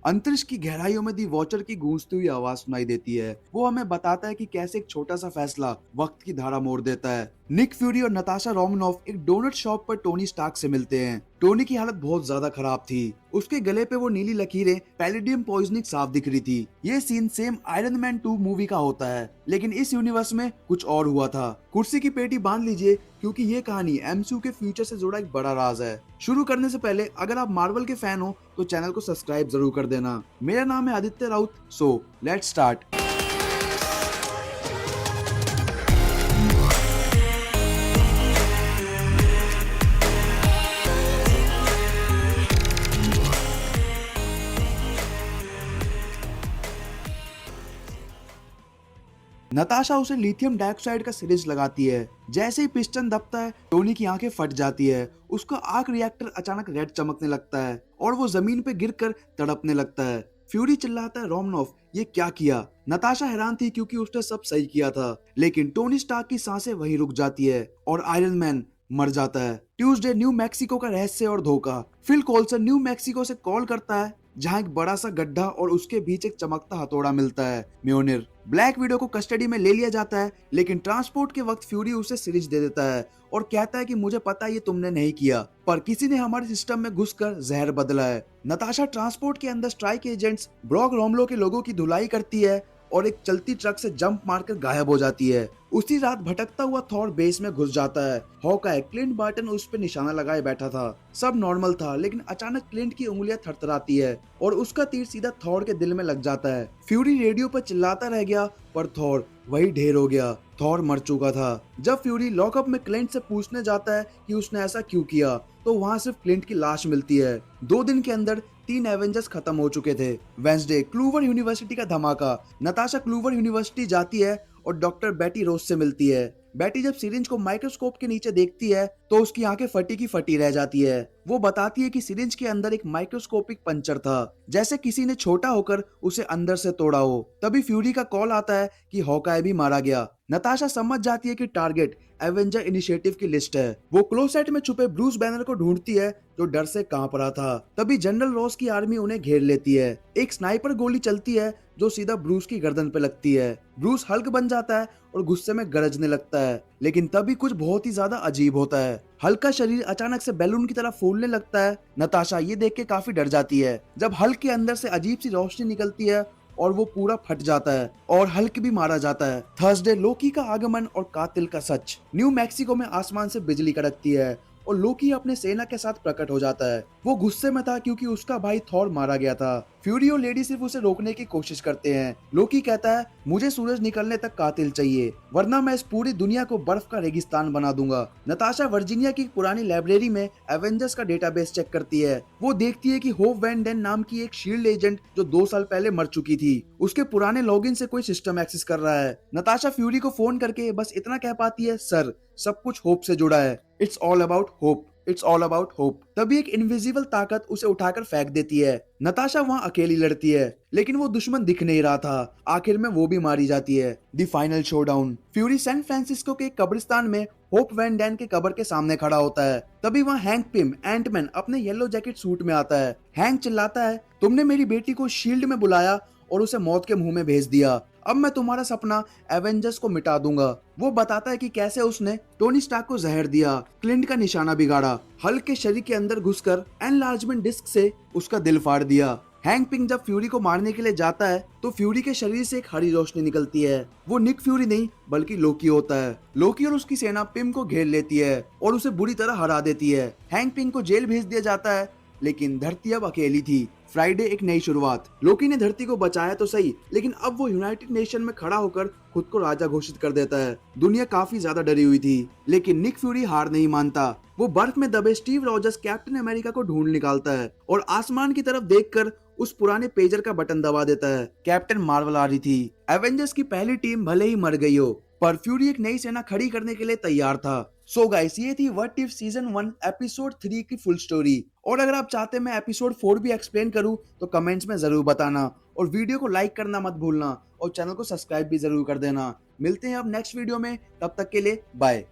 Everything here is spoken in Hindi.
अंतरिक्ष की गहराइयों में दी वॉचर की गूंजती हुई आवाज सुनाई देती है। वो हमें बताता है कि कैसे एक छोटा सा फैसला वक्त की धारा मोड़ देता है। निक फ्यूरी और नताशा रोमनॉफ एक डोनट शॉप पर टोनी स्टार्क से मिलते हैं। टोनी की हालत बहुत ज्यादा खराब थी। उसके गले पे वो नीली लकीरें पैलेडियम पॉइजनिंग साफ दिख रही थी। ये scene same Iron Man 2 movie का होता है, लेकिन इस यूनिवर्स में कुछ और हुआ था। कुर्सी की पेटी बांध लीजिए, क्योंकि ये कहानी एमसीयू के फ्यूचर से जुड़ा एक बड़ा राज है। शुरू करने से पहले अगर आप मार्वल के फैन हो तो चैनल को सब्सक्राइब जरूर कर देना। मेरा नाम है Aditya Raut, so let's start. Natasha उसे लिथियम डाइऑक्साइड का सिरिंज लगाती है। जैसे ही पिस्टन दबता है, टोनी की आंखें फट जाती है। उसका आर्क रिएक्टर अचानक रेड चमकने लगता है और वो जमीन पे गिरकर तड़पने लगता है। फ्यूरी चिल्लाता है, रोमनॉफ ये क्या किया? नताशा हैरान थी क्योंकि उसने सब सही किया था, लेकिन टोनी स्टार्क की सांसें वहीं रुक जाती है और आयरन मैन मर जाता है। ट्यूसडे न्यू मैक्सिको का रहस्य और धोखा। फिल कोल्सन न्यू मैक्सिको से कॉल करता है, जहां एक बड़ा सा गड्ढा और उसके बीच एक चमकता हथौड़ा मिलता है। म्योनिर ब्लैक विडो को कस्टडी में ले लिया जाता है, लेकिन ट्रांसपोर्ट के वक्त फ्यूरी उसे सिरिंज दे देता है और कहता है कि मुझे पता है ये तुमने नहीं किया, पर किसी ने हमारे सिस्टम में घुसकर जहर बदला है। नताशा ट्रांसपोर्ट के अंदर स्ट्राइक एजेंट्स ब्रॉक रोमलो के लोगों की धुलाई करती है और एक चलती ट्रक से जंप मारकर गायब हो जाती है। उसी रात भटकता हुआ थॉर बेस में घुस जाता है। हॉकाय क्लिंट बार्टन उस पर निशाना लगाए बैठा था। सब नॉर्मल था, लेकिन अचानक क्लिंट की उंगलियां थरथराती है और उसका तीर सीधा थॉर के दिल में लग जाता है। फ्यूरी रेडियो पर चिल्लाता रह गया, पर थॉर वही ढेर हो गया। थॉर मर चुका था। जब फ्यूरी लॉकअप में क्लिंट से पूछने जाता है कि उसने ऐसा क्यों किया, तो वहाँ सिर्फ क्लिंट की लाश मिलती है। 2 दिन के अंदर 3 एवेंजर्स खत्म हो चुके थे। वेंसडे क्लूवर यूनिवर्सिटी का धमाका। नताशा क्लूवर यूनिवर्सिटी जाती है और डॉक्टर बेटी रोज से मिलती है। बेटी जब सिरिंज को माइक्रोस्कोप के नीचे देखती है तो उसकी आंखें फटी की फटी रह जाती है। वो बताती है कि सिरिंज के अंदर एक माइक्रोस्कोपिक पंचर था, जैसे किसी ने छोटा होकर उसे अंदर से तोड़ा हो। तभी फ्यूरी का कॉल आता है कि हॉकाय भी मारा गया। नताशा समझ जाती है कि टारगेट एवेंजर इनिशिएटिव की लिस्ट है। वो क्लोसेट में छुपे ब्रूस बैनर को ढूंढती है, जो डर से कांप रहा था। तभी जनरल रॉस की आर्मी उन्हें घेर लेती है। एक स्नाइपर गोली चलती है जो सीधा ब्रूस की गर्दन पे लगती है। ब्रूस हल्क बन जाता है और गुस्से में गरजने लगता है, लेकिन तभी कुछ बहुत ही ज्यादा अजीब होता है। हल्क का शरीर अचानक से बैलून की तरह फूलने लगता है। नताशा ये देख के काफी डर जाती है। जब हल्क के अंदर से अजीब सी रोशनी निकलती है और वो पूरा फट जाता है और हल्क भी मारा जाता है। थर्सडे लोकी का आगमन और कातिल का सच। न्यू मैक्सिको में आसमान से बिजली कड़कती है और लोकी अपने सेना के साथ प्रकट हो जाता है। वो गुस्से में था क्योंकि उसका भाई थॉर मारा गया था। फ्यूरी और लेडी सिर्फ उसे रोकने की कोशिश करते हैं। लोकी कहता है, मुझे सूरज निकलने तक कातिल चाहिए, वरना मैं इस पूरी दुनिया को बर्फ का रेगिस्तान बना दूंगा। नताशा वर्जीनिया की पुरानी लाइब्रेरी में एवेंजर्स का डेटाबेस चेक करती है। वो देखती है कि होप वैन डेन नाम की एक शील्ड एजेंट जो 2 साल पहले मर चुकी थी, उसके पुराने लॉगिन से कोई सिस्टम एक्सेस कर रहा है। नताशा फ्यूरी को फोन करके बस इतना कह पाती है, सर सब कुछ होप से जुड़ा है। It's all about hope, it's all about hope. तभी एक इनविजिबल ताकत उसे उठाकर फेंक देती है। नताशा वहाँ अकेली लड़ती है, लेकिन वो दुश्मन दिख नहीं रहा था। आखिर में वो भी मारी जाती है। The final showdown. Fury San Francisco के कब्रिस्तान में होप वैन डैन के कब्र के सामने खड़ा होता है। तभी वहाँ हैंक पिम एंटमैन अपने येलो जैकेट सूट में आता है। हैंक चिल्लाता है, तुमने मेरी बेटी को शील्ड में बुलाया और उसे मौत के मुंह में भेज दिया। अब मैं तुम्हारा सपना एवेंजर्स को मिटा दूंगा। वो बताता है कि कैसे उसने टोनी स्टार्क को जहर दिया, क्लिंट का निशाना बिगाड़ा, हल्क के शरीर के अंदर घुसकर एनलार्जमेंट डिस्क से उसका दिल फाड़ दिया। हैंक पिंग जब फ्यूरी को मारने के लिए जाता है तो फ्यूरी के शरीर से एक हरी रोशनी निकलती है। वो निक फ्यूरी नहीं बल्कि लोकी होता है। लोकी और उसकी सेना पिम को घेर लेती है और उसे बुरी तरह हरा देती है। हैंक पिंग को जेल भेज दिया जाता है, लेकिन धरती अब अकेली थी। फ्राइडे एक नई शुरुआत। लोकी ने धरती को बचाया तो सही, लेकिन अब वो यूनाइटेड नेशन में खड़ा होकर खुद को राजा घोषित कर देता है। दुनिया काफी ज्यादा डरी हुई थी, लेकिन निक फ्यूरी हार नहीं मानता। वो बर्फ में दबे स्टीव रॉजर्स कैप्टन अमेरिका को ढूंढ निकालता है और आसमान की तरफ देखकर उस पुराने पेजर का बटन दबा देता है। कैप्टन मार्वल आ रही थी। एवेंजर्स की पहली टीम भले ही मर गई हो, पर फ्यूरी एक नई सेना खड़ी करने के लिए तैयार था। सो गाइस, ये थी व्हाट इफ सीजन 1 एपिसोड 3 की फुल स्टोरी। और अगर आप चाहते हैं मैं एपिसोड 4 भी एक्सप्लेन करूं तो कमेंट्स में जरूर बताना और वीडियो को लाइक करना मत भूलना और चैनल को सब्सक्राइब भी जरूर कर देना। मिलते हैं अब नेक्स्ट वीडियो में, तब तक के लिए बाय।